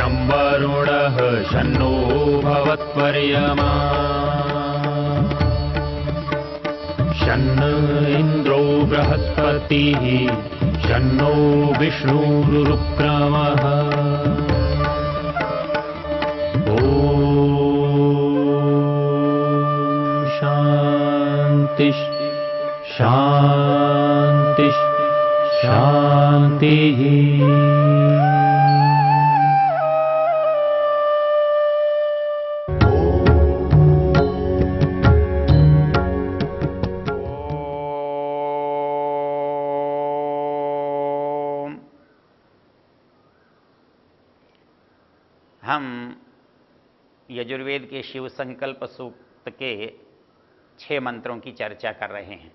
शं वरुणः शन्नो भवत्वर्यमा शन्न इन्द्रो बृहस्पतिः शन्नो विष्णुरुक्रमः ॐ शान्ति शान्ति शान्तिः। हम यजुर्वेद के शिव संकल्प सूक्त के 6 मंत्रों की चर्चा कर रहे हैं।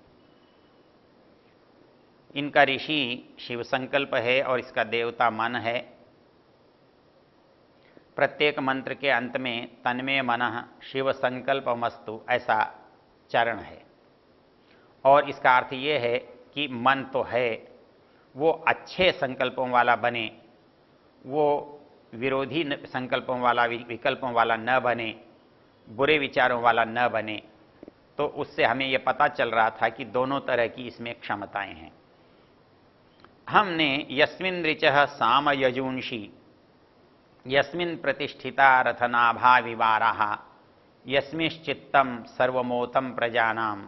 इनका ऋषि शिव संकल्प है और इसका देवता मन है। प्रत्येक मंत्र के अंत में तन्मे मनः शिव संकल्पमस्तु ऐसा चरण है और इसका अर्थ ये है कि मन तो है वो अच्छे संकल्पों वाला बने, वो विरोधी संकल्पों वाला विकल्पों वाला न बने, बुरे विचारों वाला न बने। तो उससे हमें यह पता चल रहा था कि दोनों तरह की इसमें क्षमताएं हैं। हमने यस्मिन् ऋचः साम यजूंषि यस्मिन् प्रतिष्ठिता रथनाभा विवाराः यस्मिश्चित्तम सर्वमोतम प्रजानाम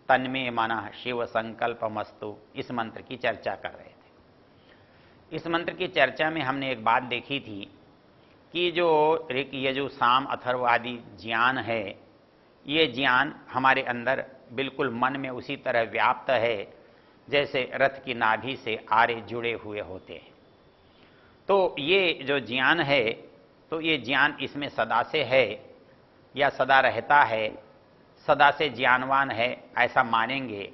तन्मे मनः शिव संकल्पमस्तु इस मंत्र की चर्चा कर रहे थे। इस मंत्र की चर्चा में हमने एक बात देखी थी कि जो ऋक यजु साम अथर्व आदि ज्ञान है, ये ज्ञान हमारे अंदर बिल्कुल मन में उसी तरह व्याप्त है जैसे रथ की नाभि से आरे जुड़े हुए होते हैं। तो ये जो ज्ञान है, तो ये ज्ञान इसमें सदा से है या सदा रहता है, सदा से ज्ञानवान है ऐसा मानेंगे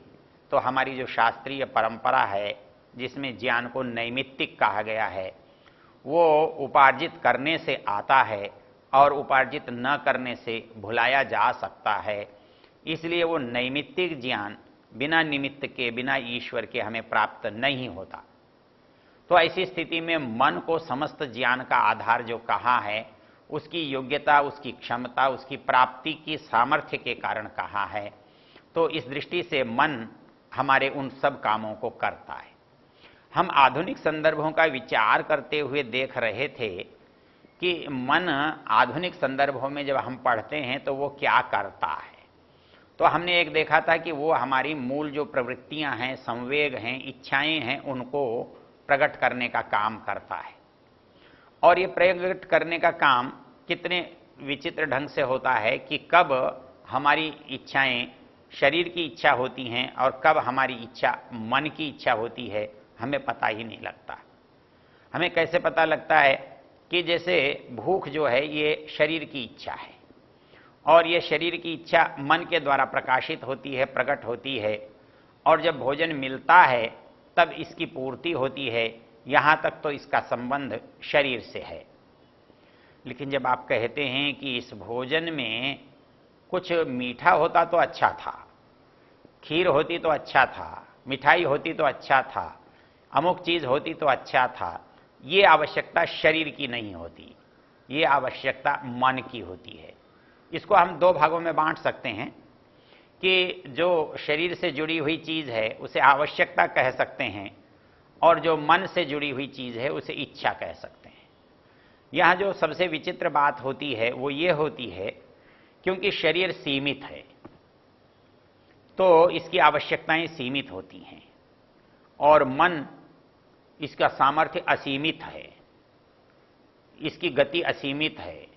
तो हमारी जो शास्त्रीय परंपरा है जिसमें ज्ञान को नैमित्तिक कहा गया है, वो उपार्जित करने से आता है और उपार्जित न करने से भुलाया जा सकता है। इसलिए वो नैमित्तिक ज्ञान बिना निमित्त के, बिना ईश्वर के हमें प्राप्त नहीं होता। तो ऐसी स्थिति में मन को समस्त ज्ञान का आधार जो कहा है, उसकी योग्यता, उसकी क्षमता, उसकी प्राप्ति की सामर्थ्य के कारण कहा है। तो इस दृष्टि से मन हमारे उन सब कामों को करता है। हम आधुनिक संदर्भों का विचार करते हुए देख रहे थे कि मन आधुनिक संदर्भों में जब हम पढ़ते हैं तो वो क्या करता है। तो हमने एक देखा था कि वो हमारी मूल जो प्रवृत्तियां हैं, संवेग हैं, इच्छाएं हैं, उनको प्रकट करने का काम करता है। और ये प्रकट करने का काम कितने विचित्र ढंग से होता है कि कब हमारी इच्छाएं शरीर की इच्छा होती हैं और कब हमारी इच्छा मन की इच्छा होती है, हमें पता ही नहीं लगता। हमें कैसे पता लगता है कि जैसे भूख जो है ये शरीर की इच्छा है और ये शरीर की इच्छा मन के द्वारा प्रकाशित होती है, प्रकट होती है, और जब भोजन मिलता है तब इसकी पूर्ति होती है। यहाँ तक तो इसका संबंध शरीर से है। लेकिन जब आप कहते हैं कि इस भोजन में कुछ मीठा होता तो अच्छा था, खीर होती तो अच्छा था, मिठाई होती तो अच्छा था, अमुक चीज होती तो अच्छा था, ये आवश्यकता शरीर की नहीं होती, ये आवश्यकता मन की होती है। इसको हम 2 भागों में बांट सकते हैं कि जो शरीर से जुड़ी हुई चीज है उसे आवश्यकता कह सकते हैं और जो मन से जुड़ी हुई चीज है उसे इच्छा कह सकते हैं। यहाँ जो सबसे विचित्र बात होती है वो ये होती है क्योंकि शरीर सीमित है तो इसकी आवश्यकताएं सीमित होती हैं और मन, इसका सामर्थ्य असीमित है, इसकी गति असीमित है,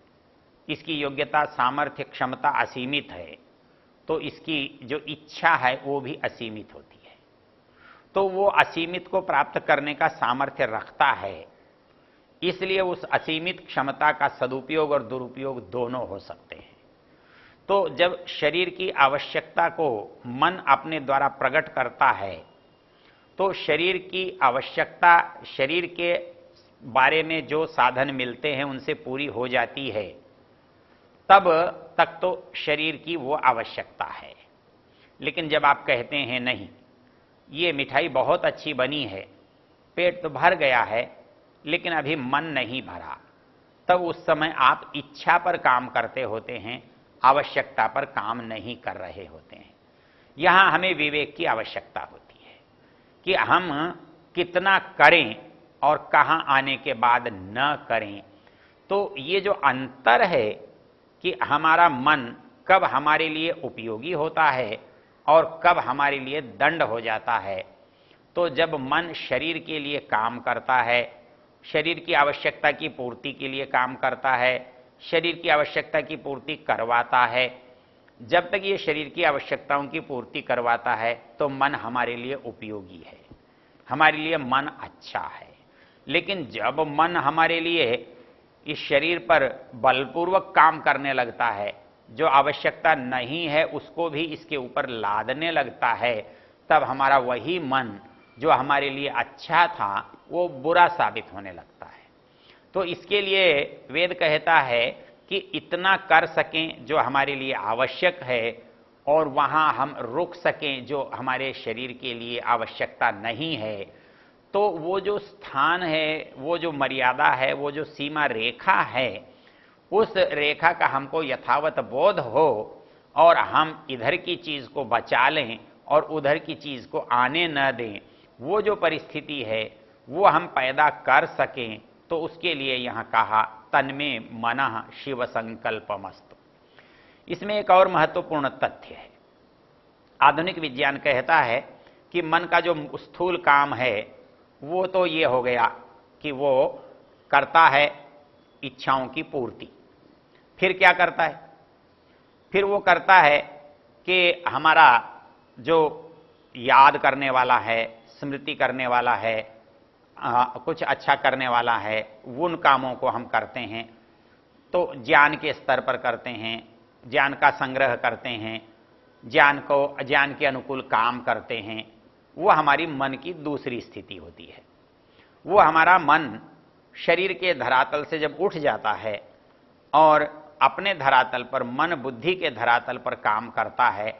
इसकी योग्यता, सामर्थ्य, क्षमता असीमित है, तो इसकी जो इच्छा है वो भी असीमित होती है। तो वो असीमित को प्राप्त करने का सामर्थ्य रखता है, इसलिए उस असीमित क्षमता का सदुपयोग और दुरुपयोग दोनों हो सकते हैं। तो जब शरीर की आवश्यकता को मन अपने द्वारा प्रकट करता है तो शरीर की आवश्यकता, शरीर के बारे में जो साधन मिलते हैं उनसे पूरी हो जाती है, तब तक तो शरीर की वो आवश्यकता है। लेकिन जब आप कहते हैं नहीं, ये मिठाई बहुत अच्छी बनी है, पेट तो भर गया है लेकिन अभी मन नहीं भरा, तब उस समय आप इच्छा पर काम करते होते हैं, आवश्यकता पर काम नहीं कर रहे होते हैं। यहां हमें विवेक की आवश्यकता होती है कि हम कितना करें और कहां आने के बाद न करें। तो ये जो अंतर है कि हमारा मन कब हमारे लिए उपयोगी होता है और कब हमारे लिए दंड हो जाता है। तो जब मन शरीर के लिए काम करता है, शरीर की आवश्यकता की पूर्ति के लिए काम करता है, शरीर की आवश्यकता की पूर्ति करवाता है, जब तक ये शरीर की आवश्यकताओं की पूर्ति करवाता है तो मन हमारे लिए उपयोगी है, हमारे लिए मन अच्छा है। लेकिन जब मन हमारे लिए इस शरीर पर बलपूर्वक काम करने लगता है, जो आवश्यकता नहीं है उसको भी इसके ऊपर लादने लगता है, तब हमारा वही मन जो हमारे लिए अच्छा था वो बुरा साबित होने लगता है। तो इसके लिए वेद कहता है कि इतना कर सकें जो हमारे लिए आवश्यक है और वहां हम रुक सकें जो हमारे शरीर के लिए आवश्यकता नहीं है। तो वो जो स्थान है, वो जो मर्यादा है, वो जो सीमा रेखा है, उस रेखा का हमको यथावत बोध हो और हम इधर की चीज को बचा लें और उधर की चीज को आने न दें, वो जो परिस्थिति है वो हम पैदा कर सकें। तो उसके लिए यहां कहा तन्मे मनः शिव संकल्पमस्तु। इसमें एक और महत्वपूर्ण तथ्य है। आधुनिक विज्ञान कहता है कि मन का जो स्थूल काम है वो तो ये हो गया कि वो करता है इच्छाओं की पूर्ति। फिर क्या करता है? फिर वो करता है कि हमारा जो याद करने वाला है, स्मृति करने वाला है, कुछ अच्छा करने वाला है, उन कामों को हम करते हैं। तो ज्ञान के स्तर पर करते हैं, ज्ञान का संग्रह करते हैं, ज्ञान के अनुकूल काम करते हैं। वो हमारी मन की दूसरी स्थिति होती है। वो हमारा मन शरीर के धरातल से जब उठ जाता है और अपने धरातल पर, मन बुद्धि के धरातल पर काम करता है,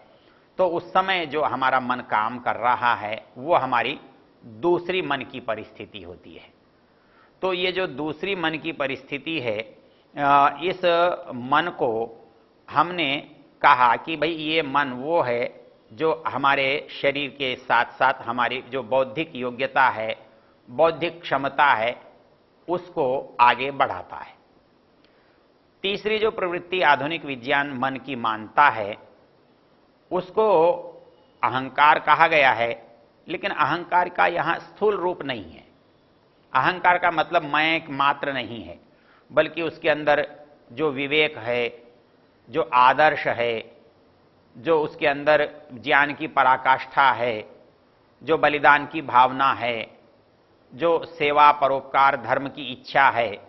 तो उस समय जो हमारा मन काम कर रहा है वो हमारी दूसरी मन की परिस्थिति होती है। तो ये जो दूसरी मन की परिस्थिति है, इस मन को हमने कहा कि भाई ये मन वो है जो हमारे शरीर के साथ साथ हमारी जो बौद्धिक योग्यता है, बौद्धिक क्षमता है, उसको आगे बढ़ाता है। तीसरी जो प्रवृत्ति आधुनिक विज्ञान मन की मानता है उसको अहंकार कहा गया है। लेकिन अहंकार का यहां स्थूल रूप नहीं है। अहंकार का मतलब मैं मात्र नहीं है, बल्कि उसके अंदर जो विवेक है, जो आदर्श है, जो उसके अंदर ज्ञान की पराकाष्ठा है, जो बलिदान की भावना है, जो सेवा परोपकार धर्म की इच्छा है,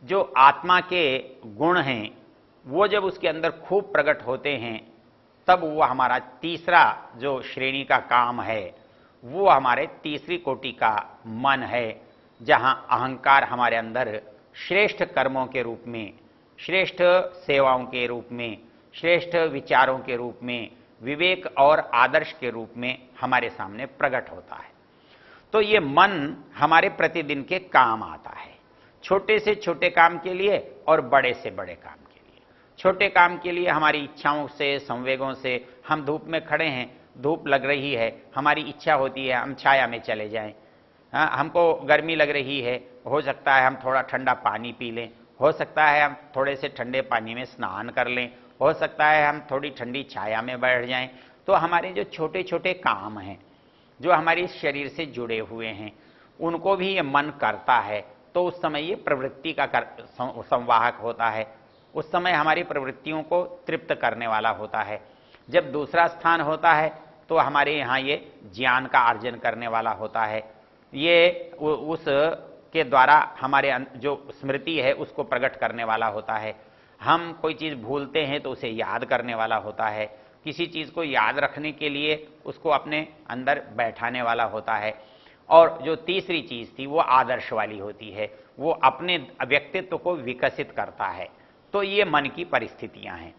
जो आत्मा के गुण हैं, वो जब उसके अंदर खूब प्रकट होते हैं तब वो हमारा तीसरा जो श्रेणी का काम है, वो हमारे तीसरी कोटि का मन है, जहां अहंकार हमारे अंदर श्रेष्ठ कर्मों के रूप में, श्रेष्ठ सेवाओं के रूप में, श्रेष्ठ विचारों के रूप में, विवेक और आदर्श के रूप में हमारे सामने प्रकट होता है। तो ये मन हमारे प्रतिदिन के काम आता है, छोटे से छोटे काम के लिए और बड़े से बड़े काम के लिए। छोटे काम के लिए हमारी इच्छाओं से, संवेगों से, हम धूप में खड़े हैं, धूप लग रही है, हमारी इच्छा होती है हम छाया में चले जाएं। हमको गर्मी लग रही है, हो सकता है हम थोड़ा ठंडा पानी पी लें, हो सकता है हम थोड़े से ठंडे पानी में स्नान कर लें, हो सकता है हम थोड़ी ठंडी छाया में बैठ जाएं। तो हमारे जो छोटे छोटे काम हैं जो हमारे शरीर से जुड़े हुए हैं, उनको भी ये मन करता है। तो उस समय ये प्रवृत्ति का संवाहक होता है, उस समय हमारी प्रवृत्तियों को तृप्त करने वाला होता है। जब दूसरा स्थान होता है तो हमारे यहाँ ये ज्ञान का अर्जन करने वाला होता है, ये उस के द्वारा हमारे जो स्मृति है उसको प्रकट करने वाला होता है। हम कोई चीज़ भूलते हैं तो उसे याद करने वाला होता है, किसी चीज़ को याद रखने के लिए उसको अपने अंदर बैठाने वाला होता है। और जो तीसरी चीज़ थी वो आदर्श वाली होती है, वो अपने व्यक्तित्व को विकसित करता है। तो ये मन की परिस्थितियां हैं।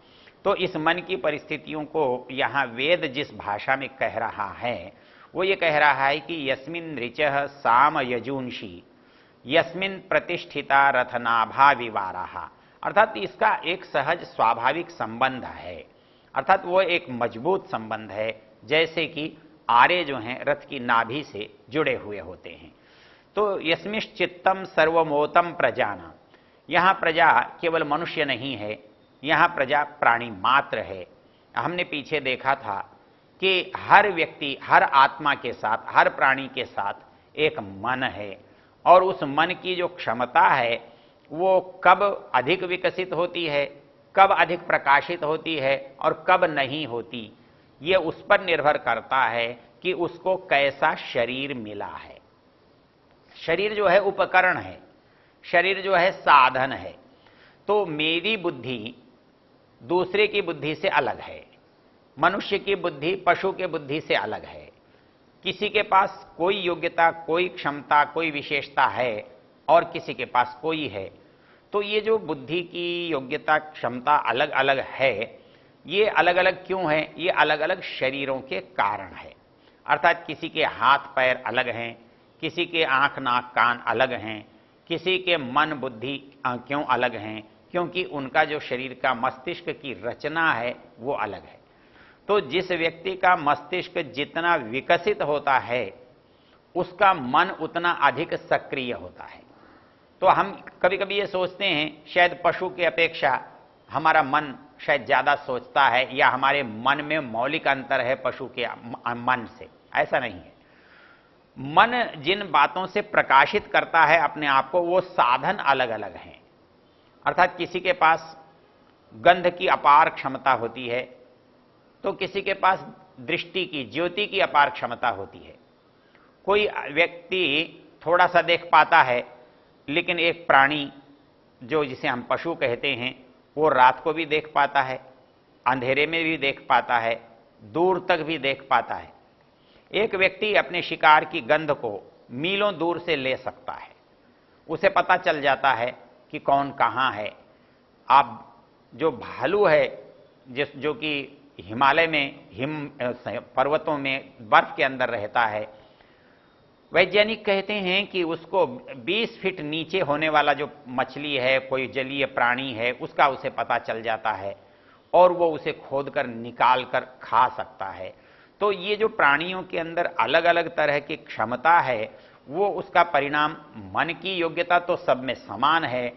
तो इस मन की परिस्थितियों को यहाँ वेद जिस भाषा में कह रहा है वो ये कह रहा है कि यस्मिन ऋचः साम यजूंषि यस्मिन प्रतिष्ठिता रथनाभा विवाराः, अर्थात इसका एक सहज स्वाभाविक संबंध है, अर्थात वो एक मजबूत संबंध है, जैसे कि आरे जो हैं रथ की नाभि से जुड़े हुए होते हैं। तो यस्मिश्चित्तम सर्वमोतम प्रजाना, यहां प्रजा केवल मनुष्य नहीं है, यहां प्रजा प्राणी मात्र है। हमने पीछे देखा था कि हर व्यक्ति, हर आत्मा के साथ, हर प्राणी के साथ एक मन है, और उस मन की जो क्षमता है वो कब अधिक विकसित होती है, कब अधिक प्रकाशित होती है और कब नहीं होती, ये उस पर निर्भर करता है कि उसको कैसा शरीर मिला है। शरीर जो है उपकरण है, शरीर जो है साधन है। तो मेरी बुद्धि दूसरे की बुद्धि से अलग है, मनुष्य की बुद्धि पशु के बुद्धि से अलग है। किसी के पास कोई योग्यता, कोई क्षमता, कोई विशेषता है और किसी के पास कोई है। तो ये जो बुद्धि की योग्यता, क्षमता अलग अलग है, ये अलग अलग क्यों है? ये अलग अलग शरीरों के कारण है। अर्थात किसी के हाथ पैर अलग हैं, किसी के आंख नाक कान अलग हैं, किसी के मन बुद्धि क्यों अलग हैं? क्योंकि उनका जो शरीर का मस्तिष्क की रचना है वो अलग है। तो जिस व्यक्ति का मस्तिष्क जितना विकसित होता है उसका मन उतना अधिक सक्रिय होता है। तो हम कभी कभी ये सोचते हैं शायद पशु की अपेक्षा हमारा मन शायद ज्यादा सोचता है, या हमारे मन में मौलिक अंतर है पशु के मन से। ऐसा नहीं है। मन जिन बातों से प्रकाशित करता है अपने आप को, वो साधन अलग अलग हैं। अर्थात किसी के पास गंध की अपार क्षमता होती है, तो किसी के पास दृष्टि की, ज्योति की अपार क्षमता होती है। कोई व्यक्ति थोड़ा सा देख पाता है, लेकिन एक प्राणी जो जिसे हम पशु कहते हैं वो रात को भी देख पाता है, अंधेरे में भी देख पाता है, दूर तक भी देख पाता है। एक व्यक्ति अपने शिकार की गंध को मीलों दूर से ले सकता है, उसे पता चल जाता है कि कौन कहाँ है। आप जो भालू है जो कि हिमालय में पर्वतों में बर्फ के अंदर रहता है, वैज्ञानिक कहते हैं कि उसको 20 फीट नीचे होने वाला जो मछली है, कोई जलीय प्राणी है, उसका उसे पता चल जाता है और वो उसे खोदकर निकाल कर खा सकता है। तो ये जो प्राणियों के अंदर अलग अलग तरह की क्षमता है, वो उसका परिणाम मन की योग्यता तो सब में समान है,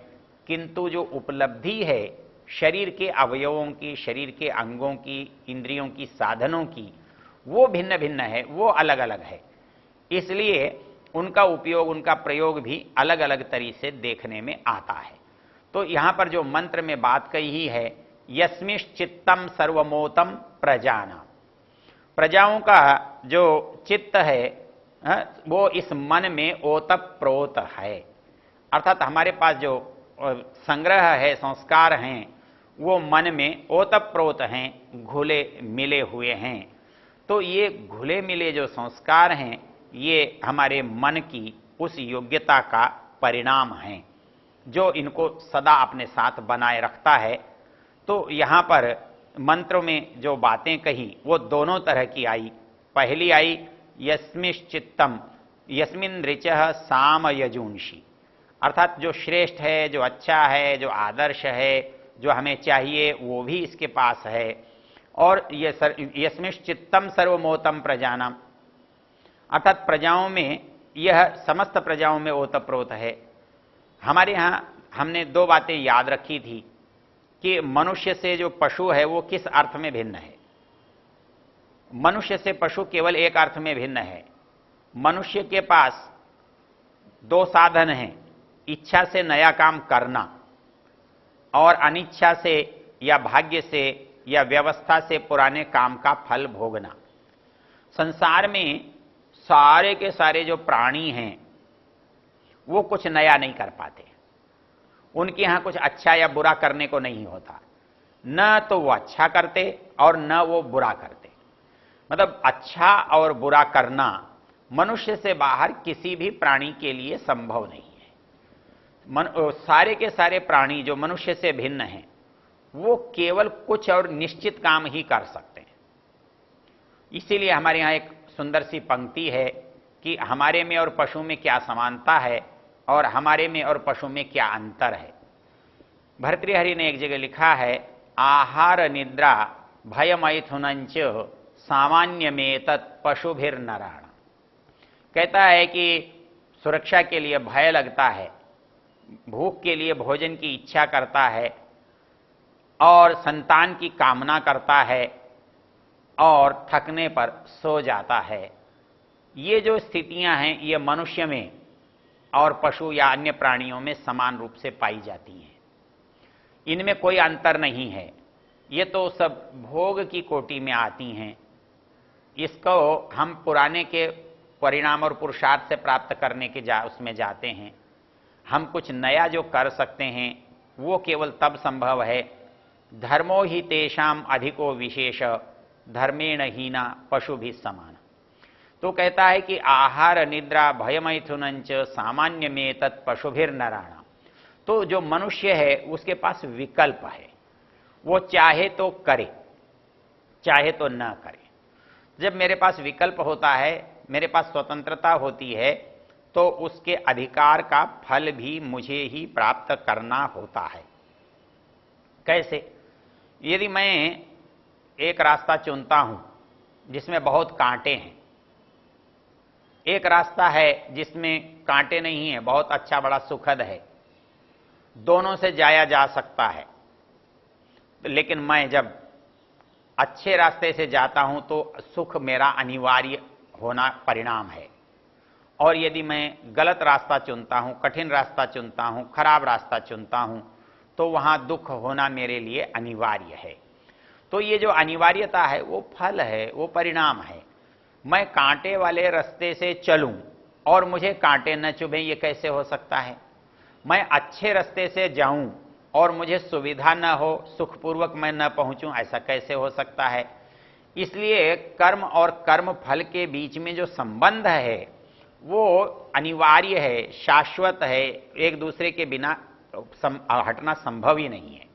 किंतु जो उपलब्धि है शरीर के अवयवों की, शरीर के अंगों की, इंद्रियों की, साधनों की, वो भिन्न भिन्न है, वो अलग अलग है। इसलिए उनका उपयोग, उनका प्रयोग भी अलग अलग तरीके से देखने में आता है। तो यहां पर जो मंत्र में बात कही है, यस्मिश्चित्तम सर्वमोतम प्रजाना, प्रजाओं का जो चित्त है वो इस मन में ओतप्रोत है। अर्थात हमारे पास जो संग्रह है, संस्कार हैं, वो मन में ओतप्रोत हैं, घुले मिले हुए हैं। तो ये घुले मिले जो संस्कार हैं, ये हमारे मन की उस योग्यता का परिणाम हैं जो इनको सदा अपने साथ बनाए रखता है। तो यहाँ पर मंत्रों में जो बातें कही वो दोनों तरह की आई। पहली आई यस्मिश्चित्तम यस्मिन ऋचः साम यजूंषि, अर्थात जो श्रेष्ठ है, जो अच्छा है, जो आदर्श है, जो हमें चाहिए वो भी इसके पास है। और यस्मिश्चित्तम सर्वमोतम प्रजानाम, अर्थात प्रजाओं में यह समस्त प्रजाओं में ओतप्रोत है। हमारे यहाँ हमने दो बातें याद रखी थी कि मनुष्य से जो पशु है वो किस अर्थ में भिन्न है। मनुष्य से पशु केवल एक अर्थ में भिन्न है। मनुष्य के पास दो साधन हैं, इच्छा से नया काम करना और अनिच्छा से या भाग्य से या व्यवस्था से पुराने काम का फल भोगना। संसार में सारे के सारे जो प्राणी हैं वो कुछ नया नहीं कर पाते। उनके यहां कुछ अच्छा या बुरा करने को नहीं होता। न तो वो अच्छा करते और न वो बुरा करते। मतलब अच्छा और बुरा करना मनुष्य से बाहर किसी भी प्राणी के लिए संभव नहीं है। सारे के सारे प्राणी जो मनुष्य से भिन्न हैं वो केवल कुछ और निश्चित काम ही कर सकते हैं। इसीलिए हमारे यहाँ एक सुंदर सी पंक्ति है कि हमारे में और पशु में क्या समानता है और हमारे में और पशु में क्या अंतर है। भर्तृहरि ने एक जगह लिखा है, आहार निद्रा भय मैथुनंच सामान्य में तत् पशुभिर्नराण। कहता है कि सुरक्षा के लिए भय लगता है, भूख के लिए भोजन की इच्छा करता है और संतान की कामना करता है और थकने पर सो जाता है। ये जो स्थितियां हैं ये मनुष्य में और पशु या अन्य प्राणियों में समान रूप से पाई जाती हैं, इनमें कोई अंतर नहीं है। ये तो सब भोग की कोटि में आती हैं। इसको हम पुराने के परिणाम और पुरुषार्थ से प्राप्त करने के उसमें जाते हैं। हम कुछ नया जो कर सकते हैं वो केवल तब संभव है, धर्मो ही तेषाम अधिको विशेष धर्मेण हीना पशु भी समान। तो कहता है कि आहार निद्रा भय मैथुनंच सामान्य में तत् पशुभिर्नराण। तो जो मनुष्य है उसके पास विकल्प है, वो चाहे तो करे चाहे तो न करे। जब मेरे पास विकल्प होता है, मेरे पास स्वतंत्रता होती है, तो उसके अधिकार का फल भी मुझे ही प्राप्त करना होता है। कैसे? यदि मैं एक रास्ता चुनता हूं जिसमें बहुत कांटे हैं, एक रास्ता है जिसमें कांटे नहीं है, बहुत अच्छा बड़ा सुखद है, दोनों से जाया जा सकता है। लेकिन मैं जब अच्छे रास्ते से जाता हूं तो सुख मेरा अनिवार्य होना परिणाम है, और यदि मैं गलत रास्ता चुनता हूं, कठिन रास्ता चुनता हूं, खराब रास्ता चुनता हूं, तो वहां दुख होना मेरे लिए अनिवार्य है। तो ये जो अनिवार्यता है वो फल है, वो परिणाम है। मैं कांटे वाले रास्ते से चलूं और मुझे कांटे न चुभें, ये कैसे हो सकता है? मैं अच्छे रास्ते से जाऊं और मुझे सुविधा न हो, सुखपूर्वक मैं न पहुंचूं, ऐसा कैसे हो सकता है? इसलिए कर्म और कर्म फल के बीच में जो संबंध है वो अनिवार्य है, शाश्वत है, एक दूसरे के बिना हटना संभव ही नहीं है।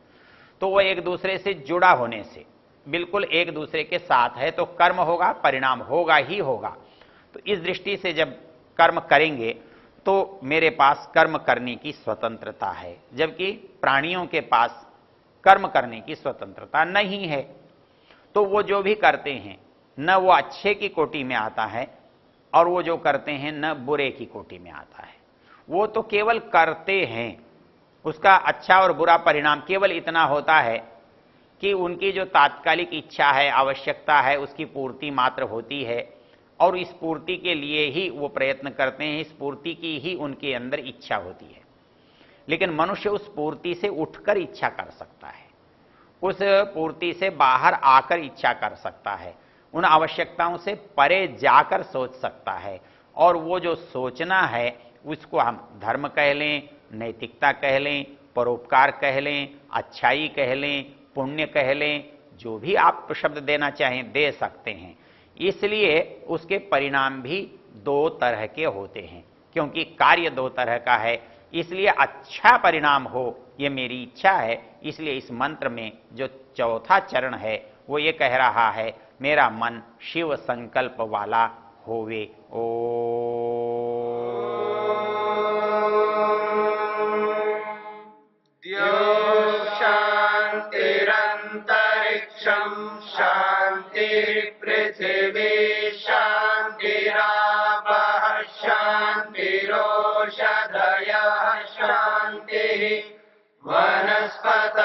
तो वो एक दूसरे से जुड़ा होने से बिल्कुल एक दूसरे के साथ है, तो कर्म होगा, परिणाम होगा ही होगा। तो इस दृष्टि से जब कर्म करेंगे तो मेरे पास कर्म करने की स्वतंत्रता है, जबकि प्राणियों के पास कर्म करने की स्वतंत्रता नहीं है। तो वो जो भी करते हैं न वो अच्छे की कोटि में आता है और वो जो करते हैं न बुरे की कोटि में आता है। वो तो केवल करते हैं, उसका अच्छा और बुरा परिणाम केवल इतना होता है कि उनकी जो तात्कालिक इच्छा है, आवश्यकता है, उसकी पूर्ति मात्र होती है, और इस पूर्ति के लिए ही वो प्रयत्न करते हैं, इस पूर्ति की ही उनके अंदर इच्छा होती है। लेकिन मनुष्य उस पूर्ति से उठकर इच्छा कर सकता है, उस पूर्ति से बाहर आकर इच्छा कर सकता है, उन आवश्यकताओं से परे जाकर सोच सकता है। और वो जो सोचना है उसको हम धर्म कह लें, नैतिकता कह लें, परोपकार कह लें, अच्छाई कह लें, पुण्य कह लें, जो भी आप शब्द देना चाहें दे सकते हैं। इसलिए उसके परिणाम भी दो तरह के होते हैं, क्योंकि कार्य दो तरह का है। इसलिए अच्छा परिणाम हो ये मेरी इच्छा है। इसलिए इस मंत्र में जो चौथा चरण है वो ये कह रहा है, मेरा मन शिव संकल्प वाला होवे। ओ शांतिरंतरिक्षं शांति पृथिवी शांतिरापः शांतिरोषधयः शांति वनस्पतयः